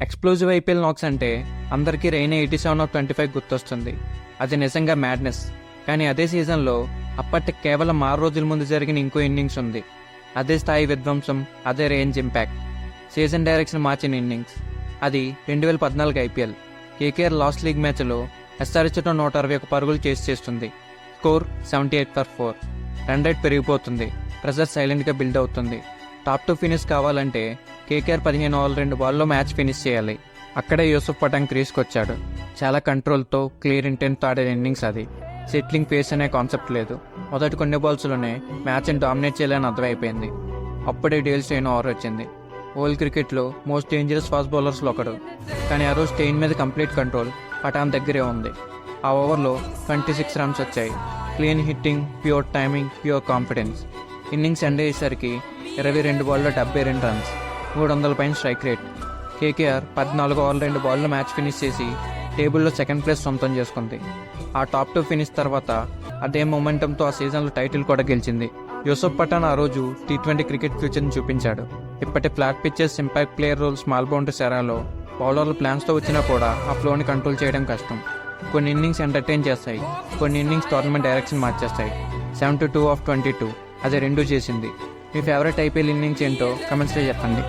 Explosive IPL నాక్స్ అంటే అందరికీ రైనా 87/25 గుర్తొస్తుంది. అది నిజంగా మ్యాడ్నెస్. కానీ అదే సీజన్లో అప్పటికి కేవలం 6 రోజుల ముందు జరిగిన ఇంకో ఇన్నింగ్స్ ఉంది. అదే స్థాయి విధ్వంసం, అదే రేంజ్ ఇంపాక్ట్, సీజన్ డైరెక్షన్ మార్చిన ఇన్నింగ్స్. అది 2014 ఐపీఎల్. కేకేఆర్ లాస్ట్ లీగ్ మ్యాచ్లో ఎస్ఆర్హెచ్తో 161 పరుగులు చేస్తుంది. స్కోర్ 78/4. రన్ రేట్ పెరిగిపోతుంది. ప్రెజర్ సైలెంట్గా బిల్డ్ అవుతుంది. టాప్ 2 ఫినిష్ కావాలంటే కేకేఆర్ 15 ఓవర్లు 2 బాల్లో మ్యాచ్ ఫినిష్ చేయాలి. అక్కడే యూసుఫ్ పఠాన్ క్రీజ్కి వచ్చాడు. చాలా కంట్రోల్తో, క్లియర్ ఇంటెంట్తో ఆడే ఇన్నింగ్స్ అది. సెట్లింగ్ పేస్ అనే కాన్సెప్ట్ లేదు. మొదటి కొన్ని బాల్స్లోనే మ్యాచ్ని డామినేట్ చేయాలని అర్థమైపోయింది. అప్పుడే డేల్ స్టెయిన్ ఓవర్ వచ్చింది. వరల్డ్ క్రికెట్లో మోస్ట్ డేంజరస్ ఫాస్ట్ బౌలర్స్లో ఒకడు. కానీ ఆ రోజు స్టెయిన్ మీద కంప్లీట్ కంట్రోల్ పఠాన్ దగ్గరే ఉంది. ఆ ఓవర్లో 26 రన్స్ వచ్చాయి. Clean hitting, pure timing, pure confidence. Innings end అయ్యేసరికి 22 బాల్లో 72 రన్స్, 300 పైన స్ట్రైక్ రేట్. కేకేఆర్ 14 ఓవర్లు 2 బాల్లో మ్యాచ్ ఫినిష్ చేసి టేబుల్లో సెకండ్ ప్లేస్ సొంతం చేసుకుంది. ఆ టాప్ 2 ఫినిష్ తర్వాత అదే మొమెంటంతో ఆ సీజన్లో టైటిల్ కూడా గెలిచింది. యూసుఫ్ పఠాన్ ఆ రోజు T20 క్రికెట్ ఫ్యూచర్ని చూపించాడు. ఇప్పటి flat pitches, impact player role, small boundaries ఎరాలో బౌలర్లు ప్లాన్స్తో వచ్చినా కూడా ఆ ఫ్లోని కంట్రోల్ చేయడం కష్టం. కొన్ని ఇన్నింగ్స్ ఎంటర్టైన్ చేస్తాయి, కొన్ని ఇన్నింగ్స్ టోర్నమెంట్ డైరెక్షన్ మార్చేస్తాయి. 72/22 అది రెండూ చేసింది. మీ ఫేవరెట్ ఐపీఎల్ ఇన్నింగ్స్ ఏంటో కమెంట్స్లో చెప్పండి.